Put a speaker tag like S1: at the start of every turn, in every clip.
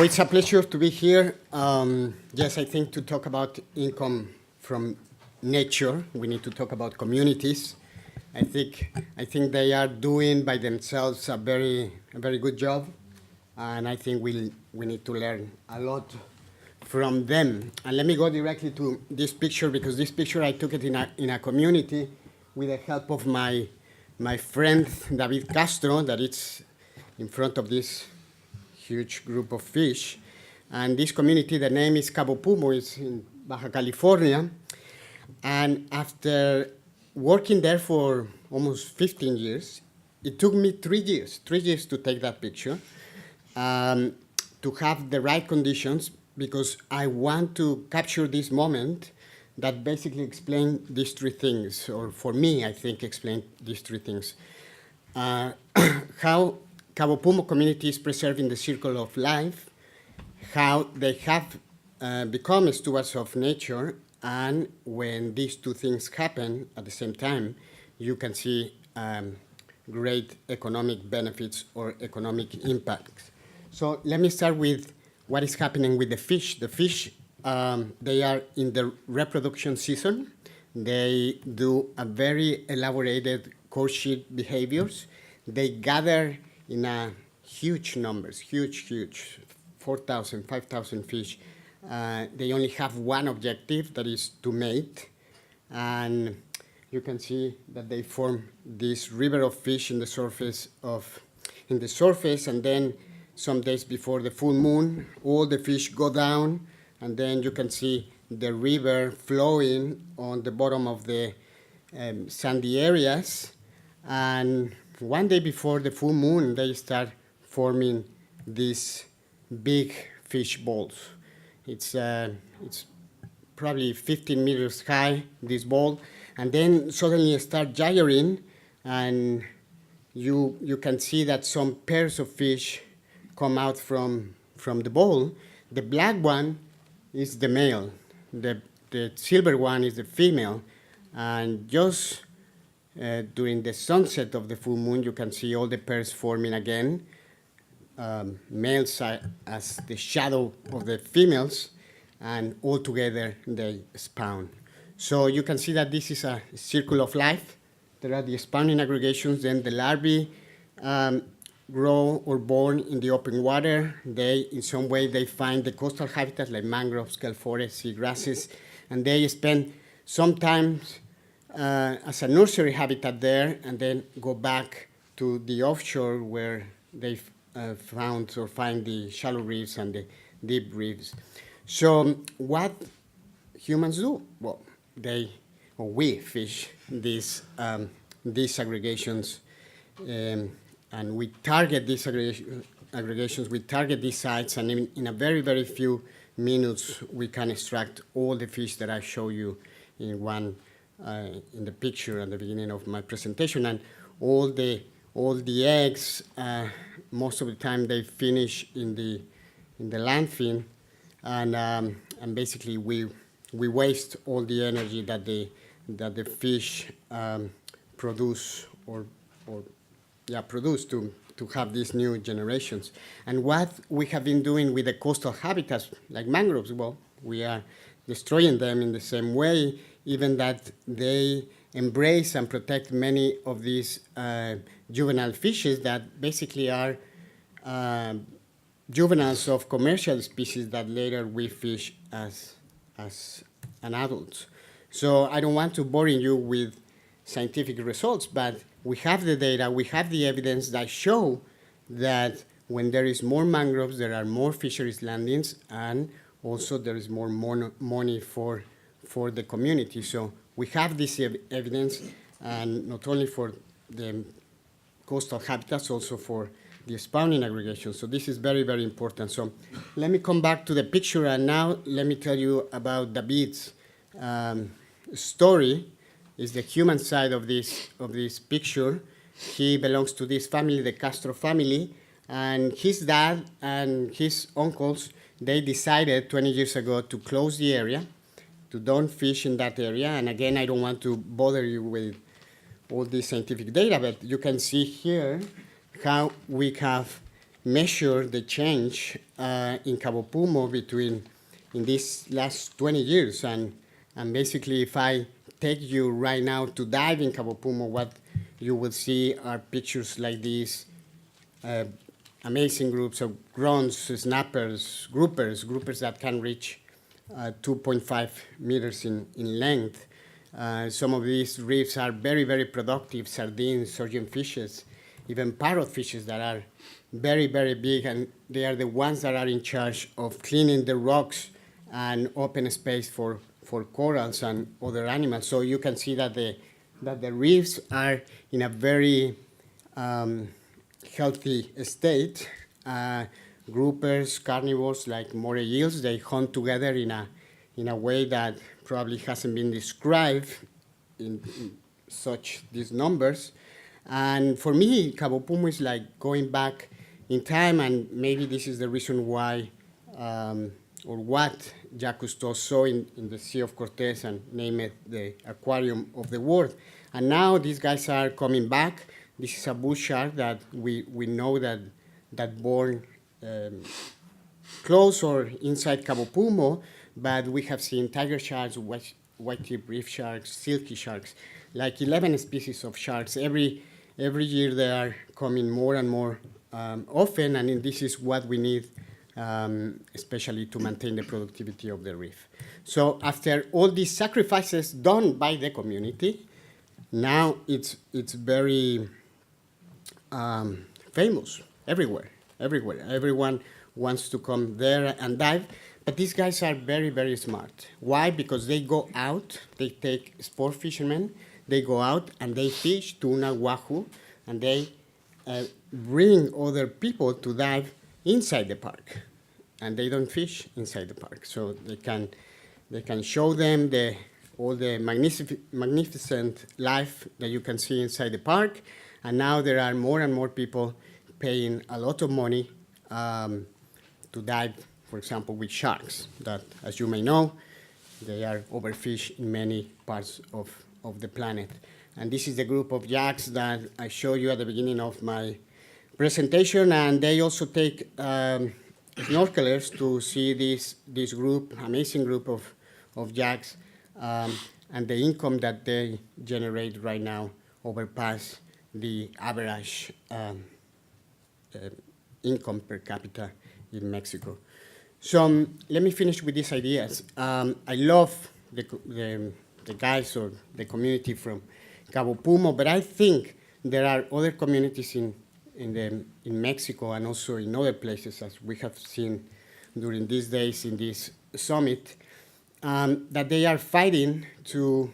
S1: it's a pleasure to be here. Yes, I think to talk about income from nature, we need to talk about communities. I think they are doing by themselves a very good job, and I think we need to learn a lot from them. And let me go directly to this picture, because this picture I took it in a community with the help of my friend David Castro, that it's in front of this huge group of fish. And this community, the name is Cabo Pumo, it's in Baja California. And after working there for almost 15 years, it took me 3 years to take that picture, to have the right conditions, because I want to capture this moment that basically explain these three things, or for me, I think explain these three things. How Cabo Pumo community is preserving the circle of life, how they have become stewards of nature, and when these two things happen at the same time, you can see great economic benefits or economic impacts. So let me start with what is happening with the fish. The fish, they are in the reproduction season. They do a very elaborated courtship behaviors. They gather in a huge numbers, huge, 4,000, 5,000 fish. They only have one objective, that is to mate. And you can see that they form this river of fish in the surface, and then some days before the full moon, all the fish go down, and then you can see the river flowing on the bottom of the sandy areas. And one day before the full moon, they start forming these big fish balls. It's probably 15 meters high, this ball, and then suddenly start gyrating, and you can see that some pairs of fish come out from the ball. The black one is the male, the silver one is the female, and just during the sunset of the full moon, you can see all the pairs forming again. Males are as the shadow of the females, and all together they spawn. So you can see that this is a circle of life. There are the spawning aggregations, then the larvae grow or born in the open water. They, in some way, they find the coastal habitats like mangroves, kelp forests, seagrasses, and they spend sometimes as a nursery habitat there, and then go back to the offshore where they found or find the shallow reefs and the deep reefs. So what humans do? Well, we fish these aggregations, and we target these aggregations, we target these sites, and in a very few minutes, we can extract all the fish that I show you in the picture at the beginning of my presentation. And all the eggs, most of the time they finish in the landfill, and basically we waste all the energy that the fish produce to have these new generations. And what we have been doing with the coastal habitats like mangroves, well, we are destroying them in the same way, even that they embrace and protect many of these juvenile fishes that basically are juveniles of commercial species that later we fish as an adult. So I don't want to bore you with scientific results, but we have the data, we have the evidence that show that when there is more mangroves, there are more fisheries landings, and also there is more money for the community. So we have this evidence, and not only for the coastal habitats, also for the spawning aggregation. So this is very important. So let me come back to the picture, and now let me tell you about David's story. Is the human side of this picture. He belongs to this family, the Castro family, and his dad and his uncles, they decided 20 years ago to close the area, to don't fish in that area. And again, I don't want to bother you with all this scientific data, but you can see here how we have measure the change in Cabo Pumo in these last 20 years. And basically, if I take you right now to dive in Cabo Pumo, what you will see are pictures like these, amazing groups of grounds, snappers, groupers that can reach 2.5 meters in length. Some of these reefs are very, very productive: sardines, surgeon fishes, even parrotfishes that are very, very big, and they are the ones that are in charge of cleaning the rocks and open space for corals and other animals. So you can see that the reefs are in a very healthy state. Groupers, carnivores like moray eels, they hunt together in a way that probably hasn't been described in such these numbers. And for me, Cabo Pumo is like going back in time, and maybe this is the reason why, or what Jacques Cousteau saw in the Sea of Cortez and named it the aquarium of the world. And now these guys are coming back. This is a bush shark that we know that born close or inside Cabo Pumo, but we have seen tiger sharks, white-tip reef sharks, silky sharks, like 11 species of sharks. Every year they are coming more and more often, and this is what we need, especially to maintain the productivity of the reef. So after all these sacrifices done by the community, now it's very famous everywhere. Everyone wants to come there and dive, but these guys are very, very smart. Why? Because they go out, they take sport fishermen, they go out and they fish tuna, wahoo, and they bring other people to dive inside the park, and they don't fish inside the park. So they can show them all the magnificent life that you can see inside the park. And now there are more and more people paying a lot of money to dive, for example, with sharks that, as you may know, they are overfished in many parts of the planet. And this is the group of yaks that I showed you at the beginning of my presentation, and they also take snorkelers to see this group, amazing group of yaks, and the income that they generate right now overpass the average income per capita in Mexico. So let me finish with these ideas. I love the guys or the community from Cabo Pumo, but I think there are other communities in Mexico and also in other places, as we have seen during these days in this summit, that they are fighting to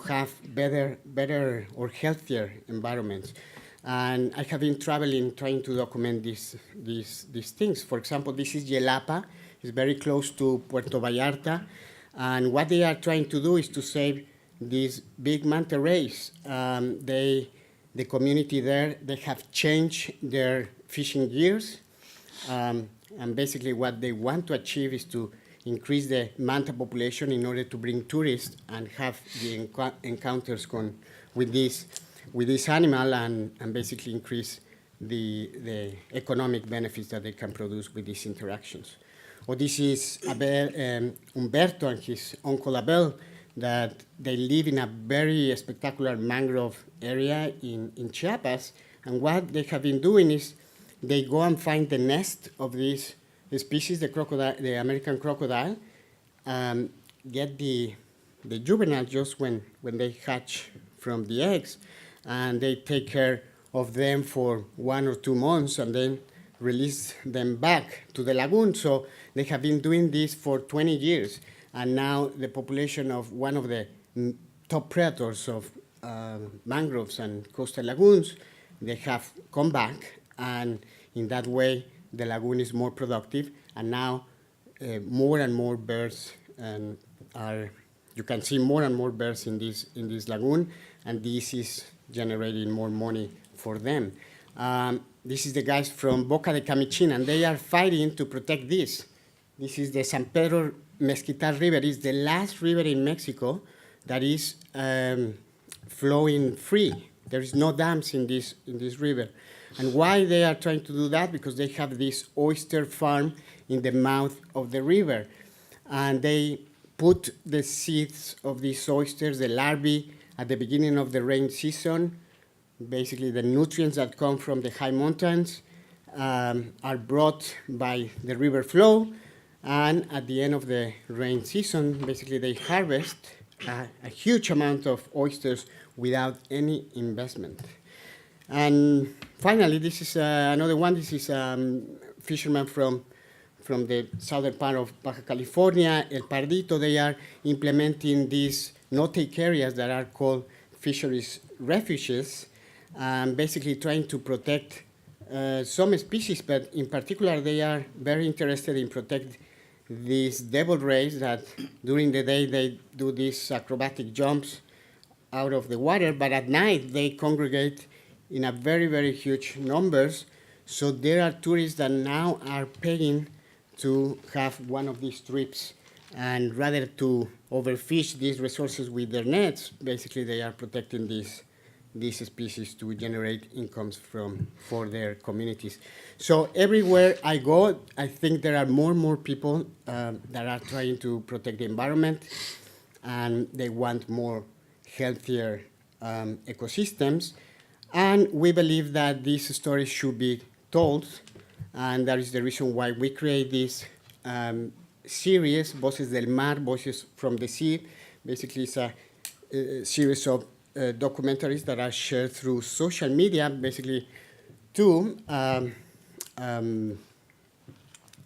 S1: have better or healthier environments. And I have been traveling, trying to document these things. For example, this is Yelapa. It's very close to Puerto Vallarta. And what they are trying to do is to save these big manta rays. The community there, they have changed their fishing gears. And basically what they want to achieve is to increase the manta population in order to bring tourists and have the encounters with this animal and basically increase the economic benefits that they can produce with these interactions. Or this is Humberto and his uncle Abel, that they live in a very spectacular mangrove area in Chiapas. And what they have been doing is they go and find the nest of this species, the American crocodile, get the juvenile just when they hatch from the eggs, and they take care of them for 1 or 2 months and then release them back to the lagoon. So they have been doing this for 20 years, and now the population of one of the top predators of mangroves and coastal lagoons, they have come back, and in that way the lagoon is more productive, and now more and more birds you can see more and more birds in this lagoon, and this is generating more money for them. This is the guys from Boca de Camichin, and they are fighting to protect this. This is the San Pedro Mezquital River. It's the last river in Mexico that is flowing free. There is no dams in this river. And why they are trying to do that? Because they have this oyster farm in the mouth of the river. And they put the seeds of these oysters, the larvae, at the beginning of the rain season. Basically, the nutrients that come from the high mountains are brought by the river flow. And at the end of the rain season, basically, they harvest a huge amount of oysters without any investment. And finally, this is another one. This is fishermen from the southern part of Baja California, El Pardito. They are implementing these no-take areas that are called fisheries refuges, basically trying to protect some species, but in particular, they are very interested in protect these devil rays that during the day they do these acrobatic jumps out of the water, but at night they congregate in a very, very huge numbers. So there are tourists that now are paying to have one of these trips, and rather to overfish these resources with their nets, basically they are protecting these species to generate incomes for their communities. So everywhere I go, I think there are more and more people that are trying to protect the environment, and they want more healthier ecosystems. And we believe that these stories should be told, and that is the reason why we create this series, Voces del Mar, Voices from the Sea. Basically, it's a series of documentaries that are shared through social media, basically to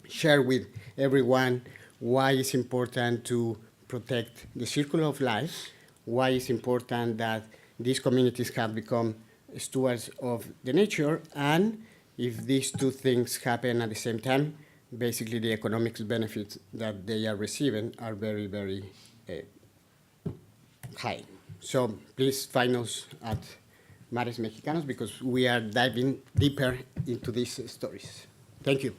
S1: share with everyone why it's important to protect the circle of life, why it's important that these communities have become stewards of the nature, and if these two things happen at the same time, basically the economic benefits that they are receiving are very, very high. So please find us at Mares Mexicanos, because we are diving deeper into these stories. Thank you.